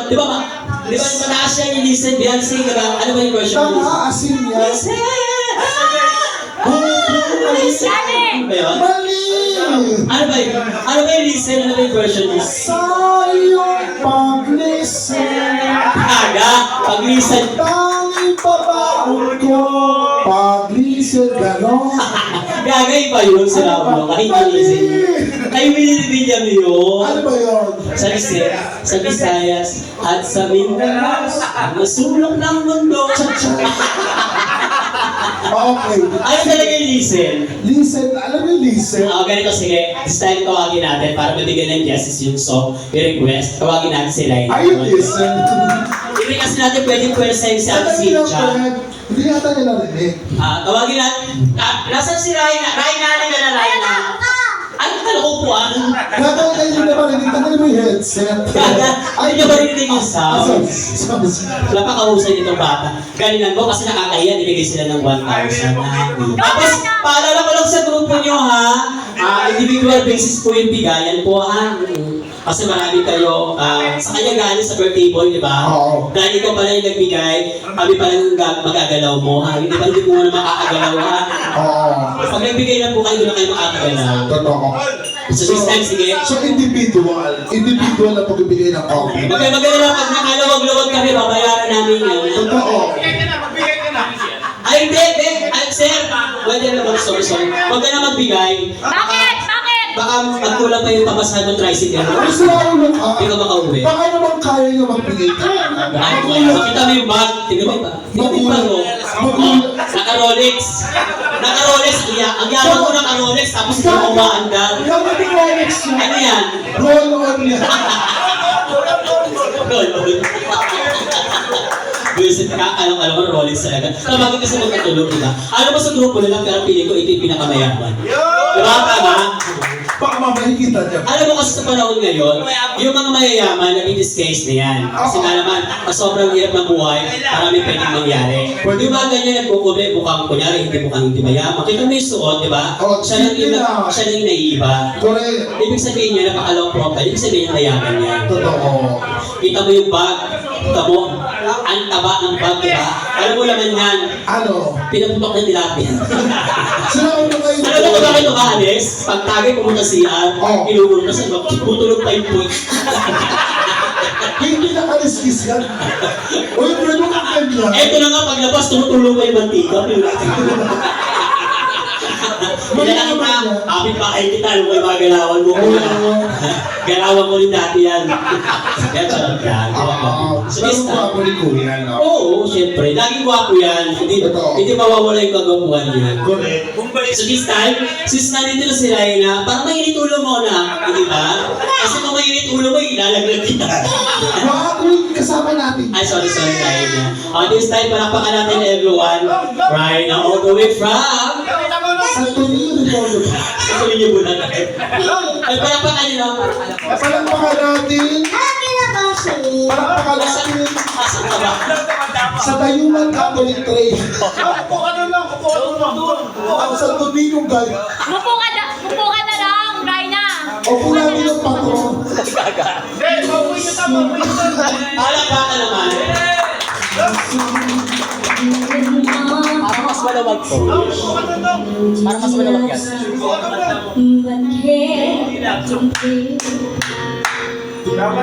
Di ba mataas yan yung listen, Beyonce, di ba? Ano ba yung version mo? Tama, asin yan. Listen! Listen! Ba yun? Mali! Ano ba yung listen? Ano ba yung version mo? Sa iyong pag-listen, Aga, pag-listen. tanging pabaon ko. Pag-listen, gano'n. Gagay ba yun sa labo? Kahit yung listen. Kayo binibigyan mo yun. Ano ba yun? Sa Luzon, sa Visayas, at sa Mindanao, masulok ng mundo. Okay. Ano talaga yung listen? Listen, alam mo yung listen? Ganito, sige. This time, tawagin natin para mabigyan ng justice yung song, yung request. Tawagin natin si Laina. Are you listen? Hindi kasi natin pwedeng pwersa yung si Ano Ate yun, Cynthia. Fred? Hindi yata niya narinig. Tawagin natin. Nasaan si Raina? Raina, halika na, Raina. Ano ka upuan? Gagawin kayo yung narinig. Tanggalin mo yung headset. Ay, hindi ba rin yung sound? Sorry. Wala pa kahusay nitong bata. Galingan mo kasi nakakahiya, nibigay sila ng 1,000 na. Tapos, paalala ko lang sa grupo nyo ha, individual basis po yung bigayan po ha. Kasi marami kayo, sa kanya galing sa birthday boy, di ba? Oo. Dahil ikaw pala yung nagbigay, kami pala yung magagalaw mo ha. Hindi ba hindi mo na makakagalaw ha? Oo. Pag nagbigay na po kayo, doon na kayo makakagalaw. Totoo. So this time, sige. So individual. Individual na pagbibigay ng coffee. Maganda pag nakalawag-lawag kami, babayaran namin yun. Totoo. Ay, hindi. Ay, sir. Pwede naman, sorry. Huwag ka na magbigay. Bakit? Baka magkulang pa yung pamasahan ng tricycle. Ano sila ulo ka? Hindi ka makauwi. Baka naman kaya nyo magbigay ka. Ay, makita mo yung bag. Tingnan mo yung bag. Tingnan mo yung bag, oh. Naka-Rolex. Naka-Rolex. Ang yaman ko naka-Rolex, tapos ito umaandar. Ikaw na yung Rolex yun. Ano yan? Roll on yan. Visit ka, alam mo, Rolex talaga. Tawagin kasi magkatulog, diba? Alam mo sa grupo nila, pero piling ko ito yung pinakamayaman. Diba? Tama? Baka makikita niya. Alam mo kasi sa panahon ngayon, yung mga mayayaman, nag-disguise na yan. Kasi nga naman, sobrang hirap ng buhay, marami pwedeng mangyari. Di ba ganyan nagkukubi, mukhang kunyari, hindi mayaman. Kita mo yung suot, di ba? Oh, Siya lang yung naiiba. Correct. Ibig sabihin niya, napaka-low profile, ibig sabihin niya mayaman niya. Totoo. Kita mo yung bag, kita mo, ang taba ng bag, di ba? Alam mo naman yan, Ano? pinaputok ng tilapia. Sila ulo kayo. Alam mo kung bakit umalis? Pag tagay pumunta siya, Oh. inulong na sa bag, putulog pa yung point. Hindi nakaliskis yan. Uy, pwede mo kang ganyan. Eto na nga, paglabas, tumutulong pa yung mantika. Kailangan na, kapit pa kayo kita, ano kayo mga galawan mo. Galawan mo rin dati yan. Kaya charot yan. So, Pero this time, gwapo ni Kuya, no? oo, siyempre. Laging gwapo yan. Hindi mawawala yung kagapuhan yan. Correct. So this time, since nandito na si Raina, parang mainit ulo mo na, di ba? Kasi kung mainit ulo mo, ilalaglag kita. Gwapo yung kasama natin. Ay, sorry, Raina. This time, palakpakan natin everyone. Raina, all the way from... Santo Niño de Polo. Sa niyo muna na. Ay, palakpakan niyo na. Palakpakan natin. Palakpakan natin. Asan ka ba? Sa Dayuman Catholic Trail. Ang Santo Niño, guys. Mupo ka na lang, Raina. Opo namin yung patron. Palakpakan naman. Para mas malawag po. Para mas malawag yan.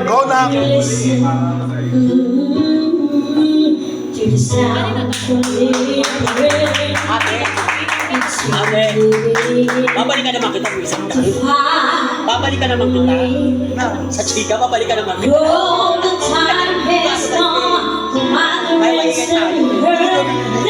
Go na. Ate, babalikan naman kita ng isang dahil. Babalikan naman kita. Sa chika, babalikan naman kita. May magiging tayo.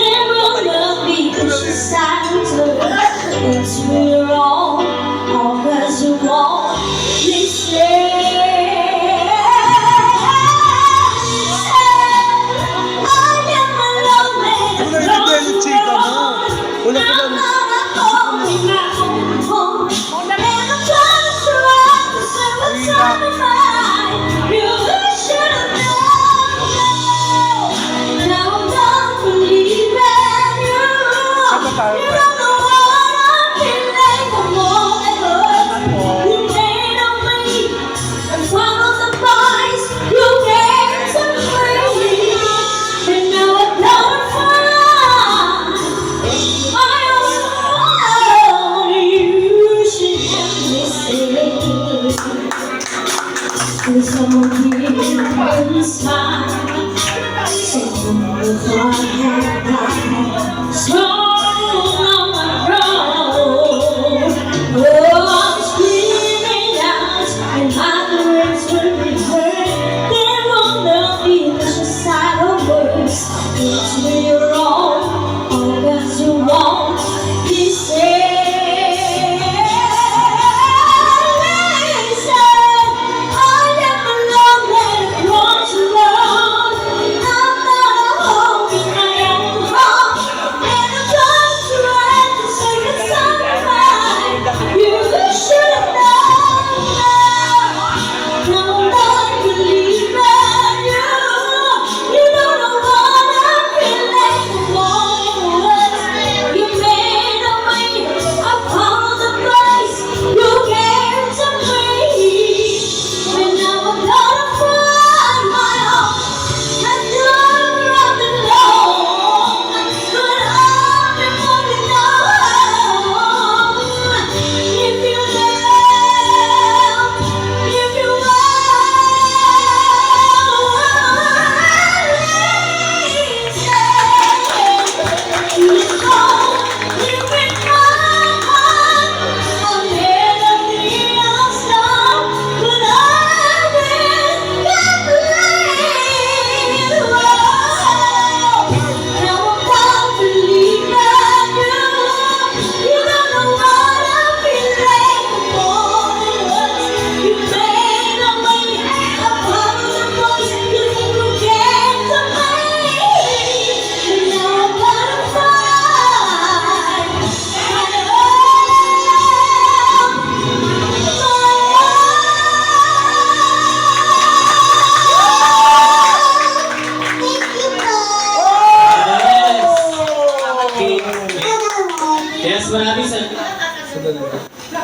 Yes, maraming sa...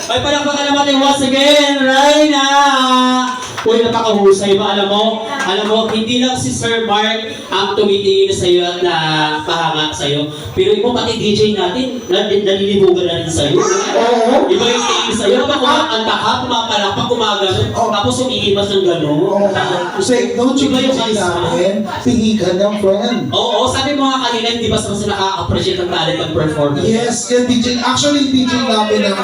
Ay, palakpakan naman natin once again, Raina! Uy, napakahusay ba? Alam mo, hindi lang si Sir Mark ang tumitingin sa iyo at napahanga sa iyo. Pero imo pati DJ natin, nalilibugan na rin sa iyo. Oo. Iba yung tingin sa iyo, kapag kumakanta ka, pumapalakpak, gumagano, tapos umiiwas ng gano'n. Oo. Take note yung Iba yung DJ eyes mo. namin. Tingikan ng friend. Oo, sabi mo nga kanina, hindi ba sa nakaka-appreciate ang talent ng performance? Yes, yan DJ. Actually, DJ namin ang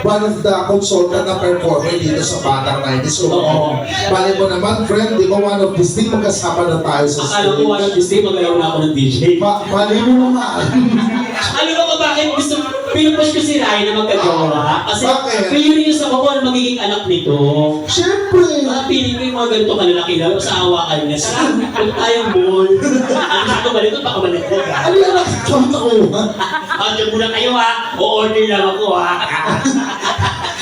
one of the consultant na performer dito sa Batang 90s. So, Oo. bali mo naman, friend, di ba one of these things magkasama na tayo sa Akala ko one of these days, magalaw na ako ng DJ. Bali mo naman. Alam mo ba bakit gusto, pinupush ko si Ryan na magkagawa? Kasi Bakit? feeling niyo sa ko ano magiging anak nito. Siyempre. Feeling ko yung mga ganito kalalaki lang, sa hawakan niya. Kung tayong mall. Ang gusto ba nito, baka managdag ha? Ano yan ang tatakuha? Diyan muna kayo ha. O-order lang ako ha.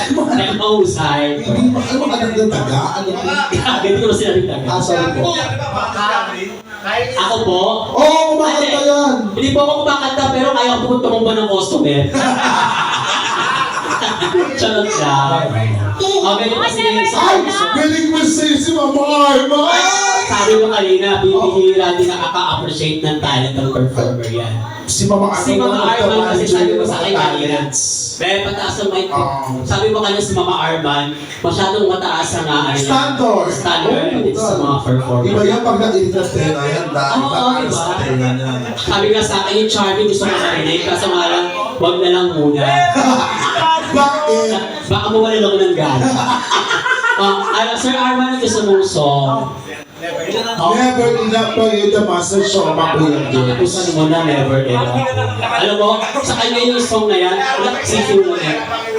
Kaya mahusay. Hindi mo, ano ka nagdataga? Ano ka? Ganito ko sila nagtaga. Sorry po. Ako po? Oo, kumakanta yan. Hindi po ako kumakanta pero kaya ko tumumba ng customer. Charot siya. Okay, kasi Ay, galing mo sa'yo si Mama Arma. sabi mo kanina, bibihira din nakaka-appreciate ng talent ng performer yan. Si Mama Arma. Si Mama Arman kasi sabi ko sa akin kanina, Talents. Beh, pataas ang mic. Oo. Sabi mo kanina si Mama Arman, masyadong mataas ang Standard. standard Oh, sa mga performer. Iba yan pag nag-edit ng tenga yan. Dahil Oo, mataas diba? na tenga niya. Sabi nga sa akin yung charming gusto ko marinig, kaso nga lang, wag na lang muna. Bakit? Baka mawalan ako ng gana. Sir Arman, ano gusto mong song? Never enough for you the master show, Makuya Jones. Pusan mo na, never enough. Alam mo, sa kanya yung song na yan, sisyo mo na.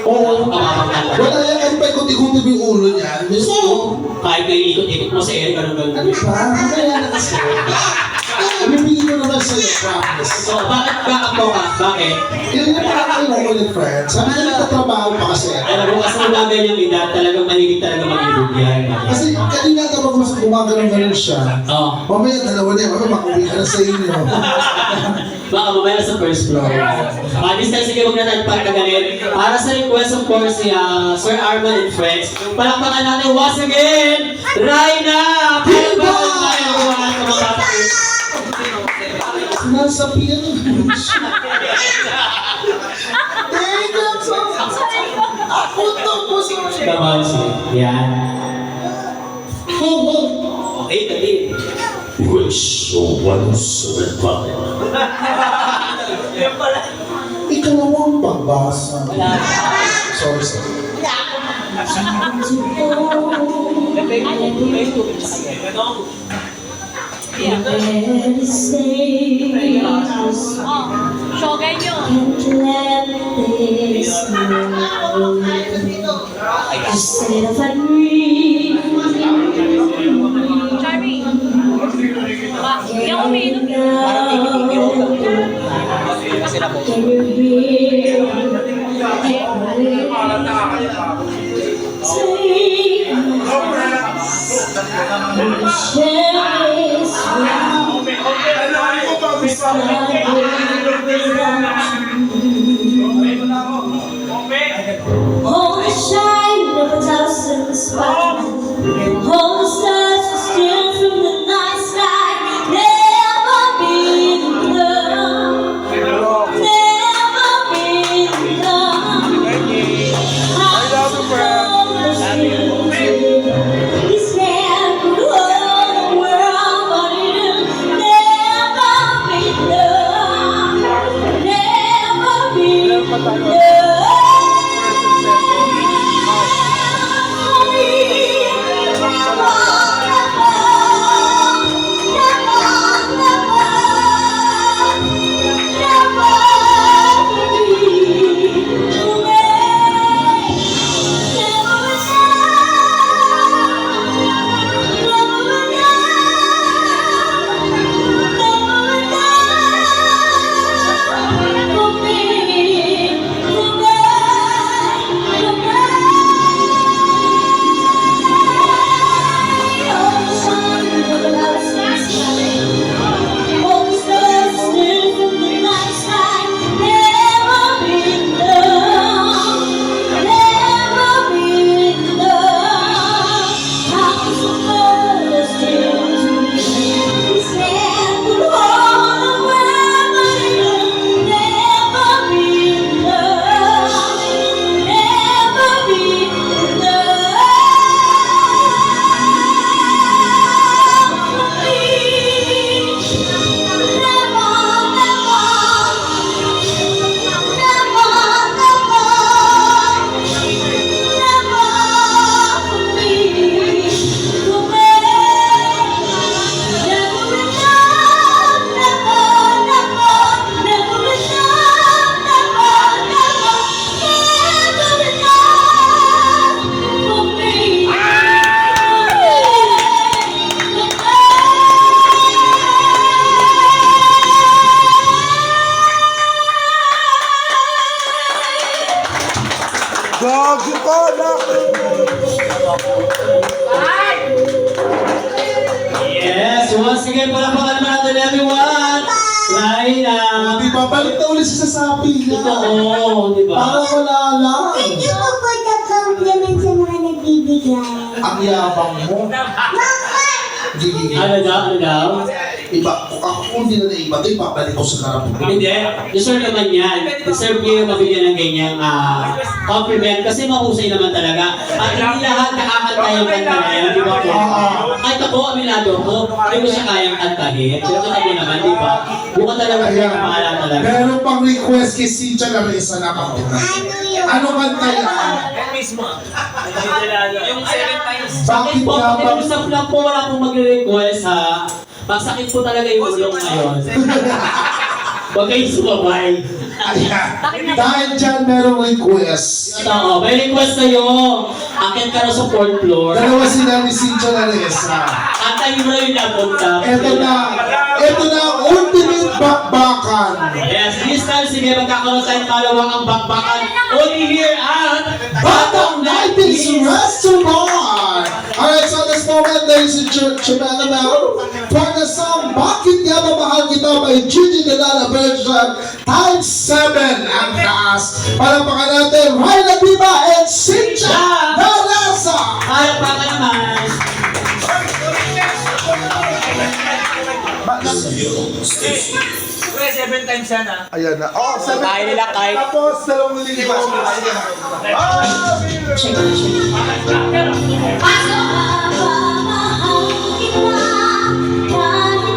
Oo. Kapapagkanta. Wala yan, ano pa ikot-ikot yung ulo niya? Gusto mo? Kahit na iikot-ikot mo sa Eric, anong Ano gagawin? ba? Ano yan ang kasi? Ibibigay ko naman sa'yo, promise. So, bakit back mo ka? Bakit? Yun yung parang kayo ulit, friends. Sabi niya nagtatrabaho pa kasi. Alam mo, kasi ang dami niyang edad, talagang mahilig talaga mag-ibig yan. Kasi kanina kapag mas gumagano'n siya, Oh, mamaya dalawa niya, mamaya makuwi ka na sa inyo. baka mamaya sa first floor. This time, sige, huwag na tayo pagkagalit. Para sa request, of course, si Sir Arman and friends, palakpakan natin once again, Raina! Palakpakan tayo sa mga kapatid. Nasa piano. Thank you so much. Ako to po sa Kamansi. Yan. Ho, ho. Ikalawang pagbasa. Sorry, sorry. Oh, shogay nyo. Charming. Ba, hindi ako umiinom. Can you hear? Hold the shine of a thousand sparks. Hold the stars to steal from the night sky. Never be in love. Never be in love. I love you, friend. This hand could hold the world, but it'll never be love. Never be love. Gagi ka na! Yes, once again, palakpakan natin everyone. Laina. Di ba, balik na ulit sa sasapi niya. Totoo, di ba? Parang wala lang. Thank you po for the compliment sa mga nagbibigay. Ang yabang mo. Gigigil. Ano daw? Iba, ako kung hindi na naiba, ito ipabalik ko sa karap ko. Hindi. Deserve naman yan. Deserve niyo yung mabigyan ng ganyang compliment kasi mahusay naman talaga. At hindi lahat nakakanta yung kanta na yan, di ba po? Kahit ako, aminado ko, hindi ko siya kayang kantahin. Pero kita mo naman, di ba? Buka talaga siya ng pangalan talaga. Meron pang request kay Cynthia Larissa na kanta. Ano yun? Ano kanta yan? Yung 7 times. Bakit Po, nga ba? pakiusap lang po, wala pong mag-request ha. Masakit po talaga yung ulong ngayon. Huwag kayong sumabay. Ayan. Dahil dyan merong request. Oo, may request sa'yo. Akit ka na sa 4th floor. Dalawa sila ni Cynthia Larissa. Antayin mo na yung napunta. Ito na ang ultimate bakbakan. Yes, this time, sige, magkakaroon tayong kalawang ang bakbakan. Only here at Batang 90s Restaurant! Alright, so this moment, ladies and gentlemen, for the song Bakit Nga Ba Mahal Kita by Gigi Delala version times 7 ang taas. Palakpakan natin, Ryla Diba and Cynthia Larissa! Kaya pa ka naman. Okay, 7 times yan ah. Ayan na. Oh, 7. Kaya nila kahit. Tapos, 2 linggo. Pasok ka ba, mahal kita, kahit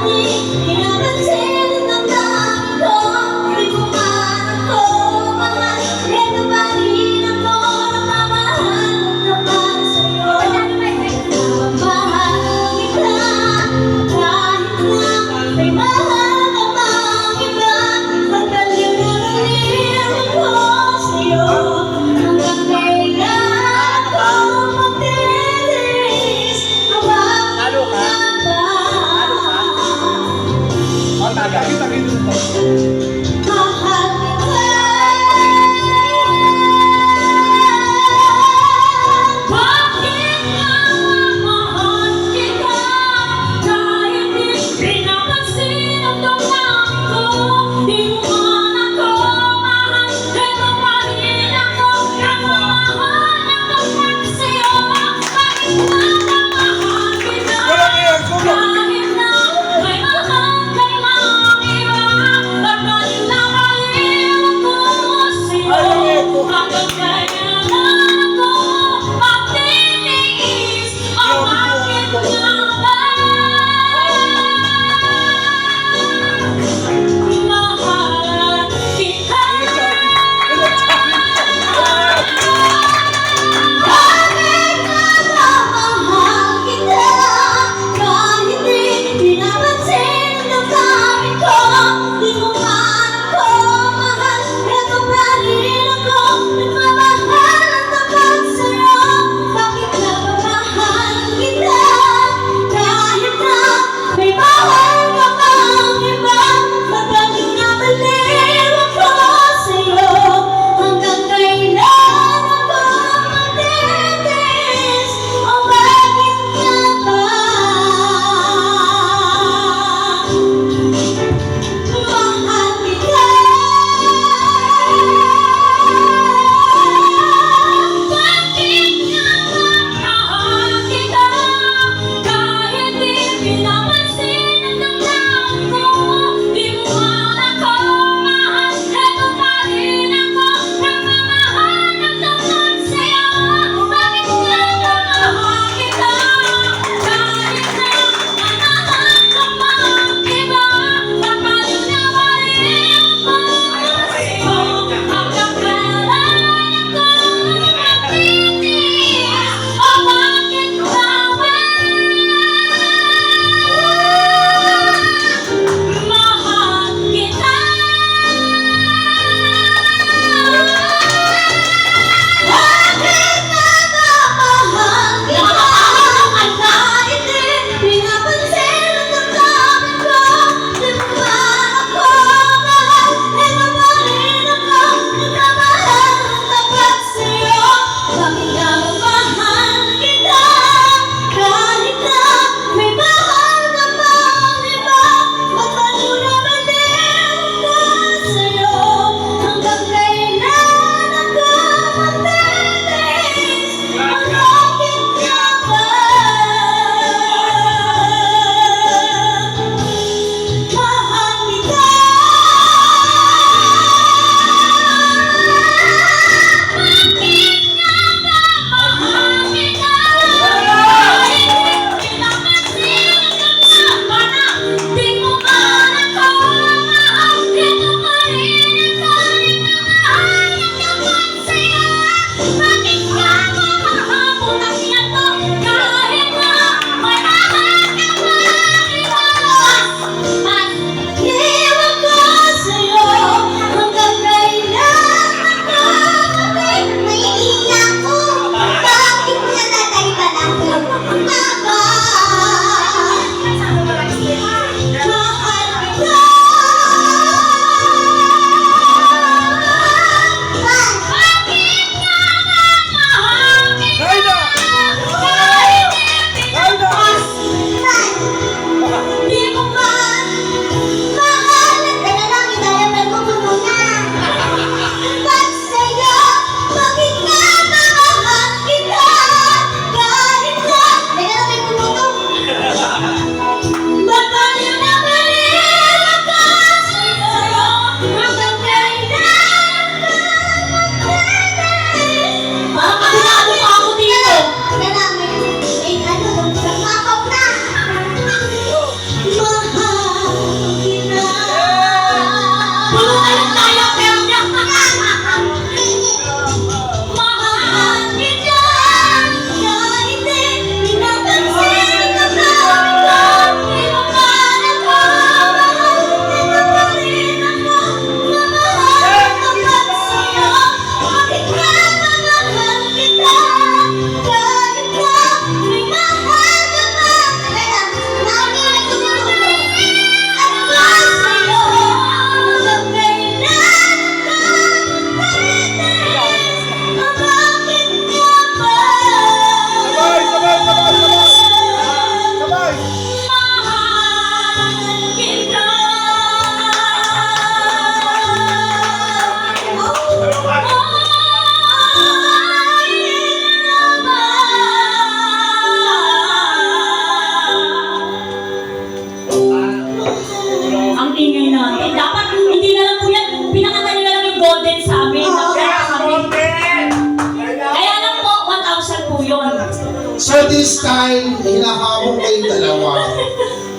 this time, hinahamon kayong dalawa.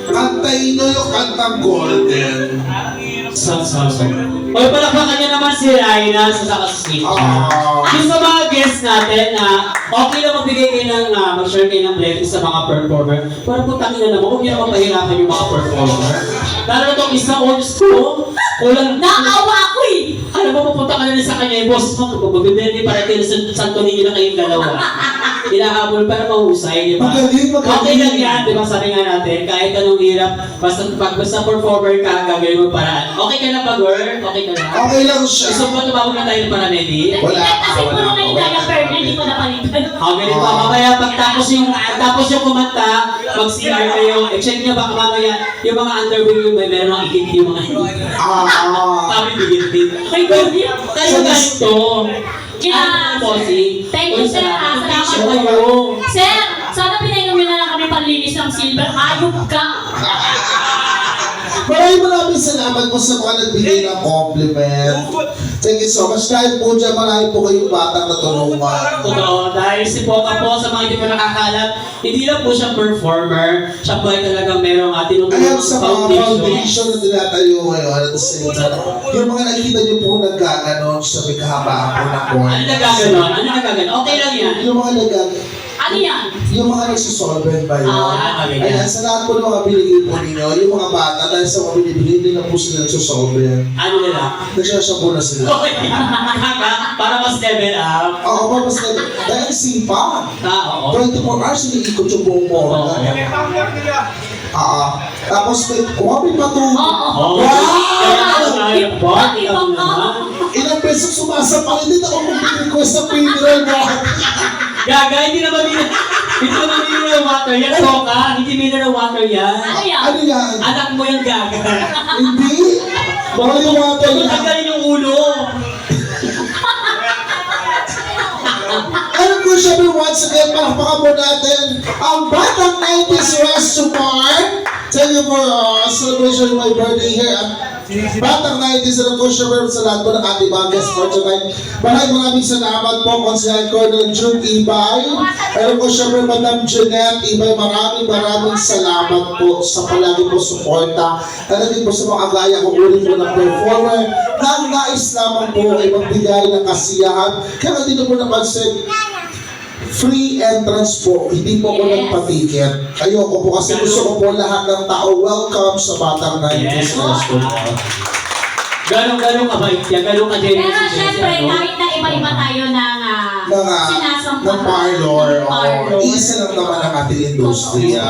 Kantayin nyo yung kantang Golden. So. Oy, palakpakan niya naman si Raina sa saka-skip. Yung sa mga guests natin na okay lang magbigay kayo ng, mag-share kayo ng blessings sa mga performer. Pero putangin na naman, huwag niyo naman pahirapan yung mga performer. Lalo na itong isa, old school, kulang Naawa ako eh! alam mo, pupunta ka na rin sa kanya, boss mo, magbibili para kayo sa Santo Niño na kayong dalawa. Hinahabol para mahusay, di ba? Magaling. Okay lang yan, di ba? Sabi nga natin, kahit anong hirap, basta performer ka, gagawin mo paraan. Okay ka na ba, girl? Okay ka na? Okay lang siya. Gusto mo tumawag na tayo ng paramedi? Wala. Kasi puro na yung diaper na hindi ko napalitan. Okay, di ba? Mamaya, pagtapos yung kumanta, mag-CR kayo. I-check niyo baka mamaya, yung mga underwear yung may meron ang ikit yung mga kami bigit-bit. Kayo ganito. Kaya, thank you, sir. Salamat po. kayo. Sir, sana pinainom nyo na lang kami panlinis ng silver. Ayop ka! Maraming salamat po sa mga nagbigay ng compliment. Thank you so much. Dahil po dyan, marami po kayong batang natulungan. Totoo, dahil si Poca po, sa mga hindi po nakakalat, hindi lang po siya performer, siya po ay talagang merong tinutulong Ayan sa mga foundation na tinatayo ngayon at the same time, yung mga nakikita nyo po nagkaganon sa may kahabaan po ng Ano nagaganon? Ano nagaganon? Okay lang yan. Yung mga Ano yan? yung mga nagsisolvent ba yun? Okay. Ayan, sa lahat po ng mga binigay po ninyo, yung mga bata, dahil sa mga binibigay, hindi na po sila nagsisolvent. Ano nila? Nagsasyapo na sila. Okay. Para mas level up. Oo, mas na, dahil sipa. Oo. 24 hours, iniikot yung buong mo. Tapos may patulog. Oo. Ilang beses sumasapal, hindi na ako mag-request sa funeral mo. Gaga, hindi naman mineral water yan, Poca. Hindi mineral water yan. Ano yan? Ano yan? Anak mo yung gaga. Hindi. Bawal yung water yan. Tanggalin yung ulo. Ano po syempre once again, palakpakan po natin ang Batang 90s Restaurant. Thank you for celebration of my birthday here at Batang 90s. Ano po syempre sa lahat po ng ating mga guests for tonight. Maraming salamat po, Konsehan Colonel June Ibay. Ano po syempre, Madam Jeanette Ibay, maraming salamat po sa palagi po suporta. Talagang po sa mga gaya kong ulit po ng performer na ang nais lamang po ay magbigay ng kasiyahan. Kaya dito po napansin, free entrance po, hindi po ako nagpatiket. Ayoko po kasi gusto ko po lahat ng tao welcome sa Batang 90s Restaurant. Ganong kabait yan, ganong ka-generous. Pero syempre, kahit na iba-iba tayo ng sinasampahan. Ng parlor. Parlor. Isa lang naman ang ating industriya.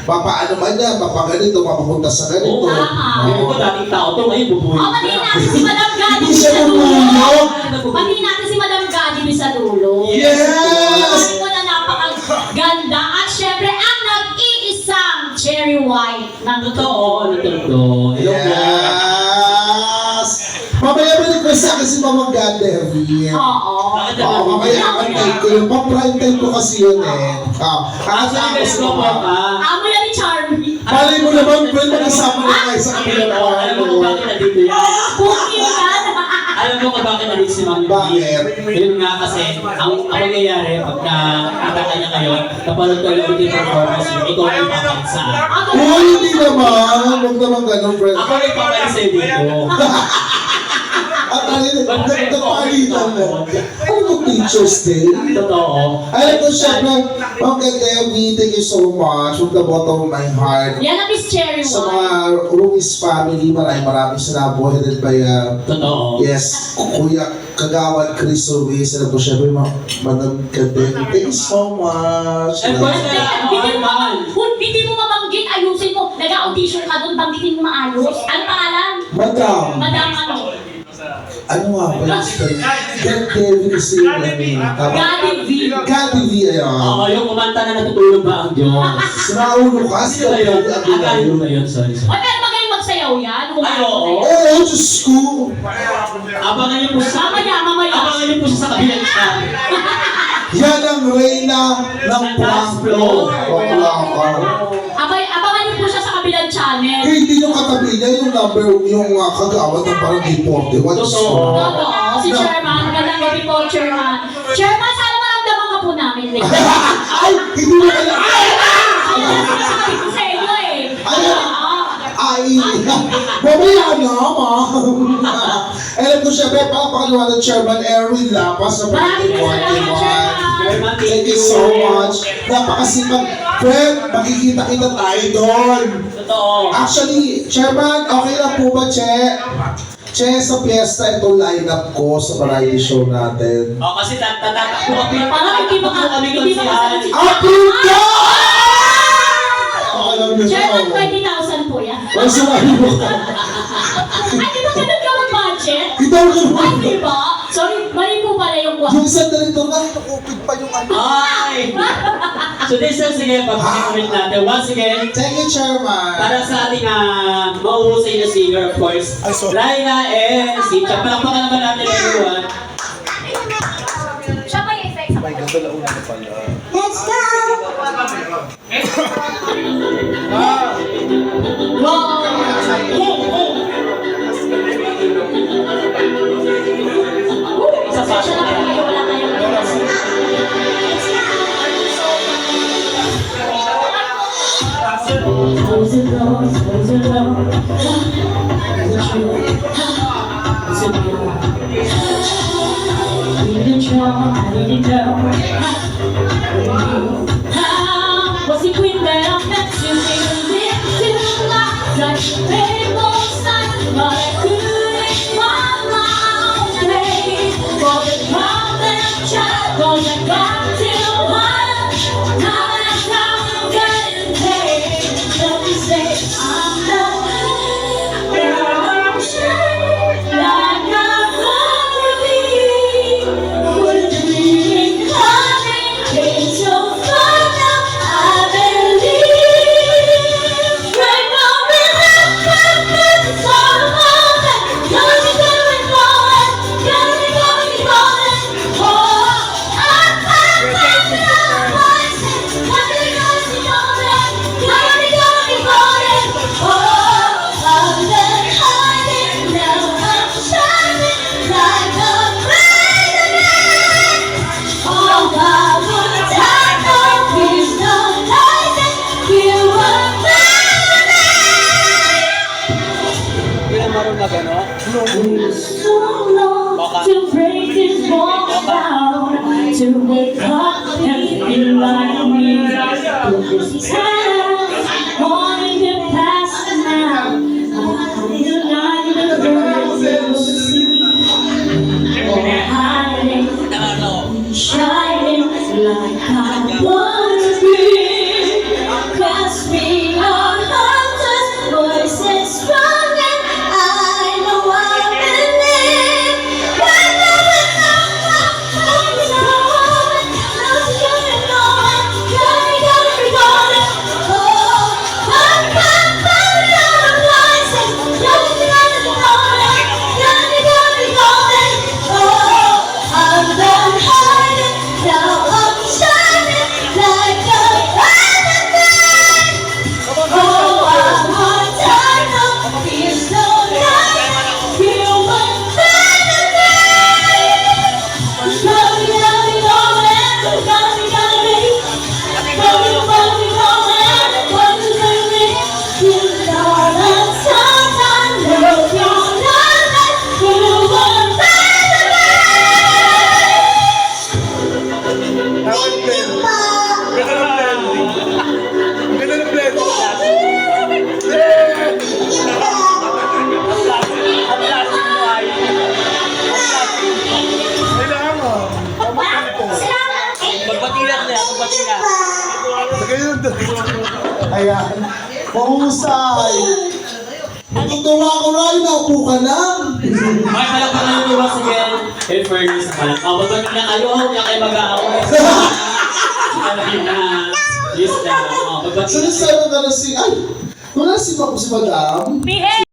Papaano man yan, papaganito, mapupunta sa ganito. Tama. Hindi ko dating tao to, ngayon bubuhay. Patiin natin si Madam Gadi Hindi siya sa dulo. bumulog. Patiin natin si Madam Gadi sa dulo. Yes! Sabi ko na napakaganda. At syempre, ang nag-iisang cherry white ng Totoo, ano to? Hello po. Yes! Mamaya may request sa akin si Mama Gadevi. Oo. Oo, mamaya ang take ko yun. Pa-prime time ko kasi yun eh. Actually, guys, ko po ka. Amo yan ni Charmy. Malay mo naman, friend, mag-asama na tayo sa kabilang Alam mo kung bakit nandito yan? Booking yan. Alam mo kung bakit nandito si Mami? Bakit? Yun nga kasi, ang mangyayari, pagka nakita niya kayo, kapanood ko yung video performance niyo, ikaw na ipapansa. Uy, hindi naman. Huwag naman ganun, friend. Ako na ipapansa dito. At nagpapalitan mo. Ano itong Teacher's Day? Totoo. Alam ko, syempre, Ma'am Gadevi, thank you so much from the bottom of my heart. Yan ang Miss Cherry Sa White. mga Ruiz family, maraming salamat po. Headed by, Totoo. yes, Kuya Kagawan Chris Ruiz. Alam ko, syempre, Madam Gadevi, thank you so much. And boys, Hindi mo mabanggit, ayusin mo. Nag-audition ka doon, banggitin mo maayos. Ano pangalan? Madam, Madam ano? ano nga ba yung story? Gadevi kasi yung tama. Gadi V. Gadevi, ayun. Oo, yung kumanta na natutulog ba ang Diyos? Sinaulo ka, Sino ba yun? Akala mo ba yun? Sorry. O, pero magaling magsayaw yan. Ay, oo. Oo, Diyos ko. Abangan niyo po sa... Mamaya. Abangan niyo po siya sa kabilang chat. Yan ang reyna ng Panglo. Abangan niyo po siya sa kabilang channel. Eh, hindi yung katabi niya, yung number, yung kagawad ng parang D41. Totoo. Totoo. Si Chairman. Magandang gabi po, Chairman. Chairman, sana maramdaman ka po namin. namin din. Ay, hindi mo kaya. Kaya sinasabi ko sa inyo eh. Ayun. Oo. Ay, mamaya na, ma'am. Alam ko siya, pakaliwa ng Chairman Erwin Lapas sa Maraming birthday salamat, Chairman. Thank you so much. Napakasipag. Fred, makikita-kita tayo doon. Totoo. Actually, Chairman, okay lang po ba, Che? Che, sa piyesta, itong lineup ko sa variety show natin. O, kasi tatatakbo kami. Parang hindi makasagot si Approve ka! Okay lang yun. Chairman, 20,000 po yan. Ay, sumali mo ka. Ay, di ba ganun ka mag-budget? Ito ang Ay, di ba? Sorry, mali po pala yung Yung isang director nga, nakupit pa yung ano. Ay! So this is, sige, pag-comment natin. Once again, Thank you, Chairman. para sa ating mauhusay na singer, of course, Ay, sorry. Laila and si Cha. Palakpakan naman natin everyone. Siya pa yung isa-isa. Let's go! Wow! Isa pa. Pasensya na po kayo, wala kayong oras. Close your doors, close your doors. Is it true? Need to try, I need to know. Was the queen that I met you into life like rainbow sun, but I couldn't find my own way for the problem child, 'cause I got too high. Now that's how I'm getting paid. Let me say I'm not like I thought to be. Would dreaming coming came so far now. I believe. Right now, it's all about that. Gotta be going, gotta be going. Oh, I'm voices. Gotta be going. Oh, I've been hiding, now I'm shining like a bright light. Oh, God, would I know there's no light that you were so long to break this wall down, to wake up and feel like me. But this time, wanting to pass now. I'm denying the birds will see. Oh, hiding, shining like I want to be. Cast me on hunters, voices strong, and I know I believe. Right now it's on, nothing going on. Gotta be going. Oh, I'm out of license. Gotta be going. Oh, I'm done hiding, now I'm shining like a diamond light. Oh, I'm on time now, there's no light. You were better than. Gotta be going, gotta be going. What is it? You know the times I know you're not. You were better than. Magbatilan niya, magbatilan. Ayan. Mahusay. Natutuwa ko, Ray. Naupo ka na. Ay, palakpakan natin once again. In fairness naman. Mababag na kayo, huwag na kayo mag-aaway. Alam niyo na. Yes na. Magbati. Sinasabi ka na si... Ay, wala si Madam. Behave!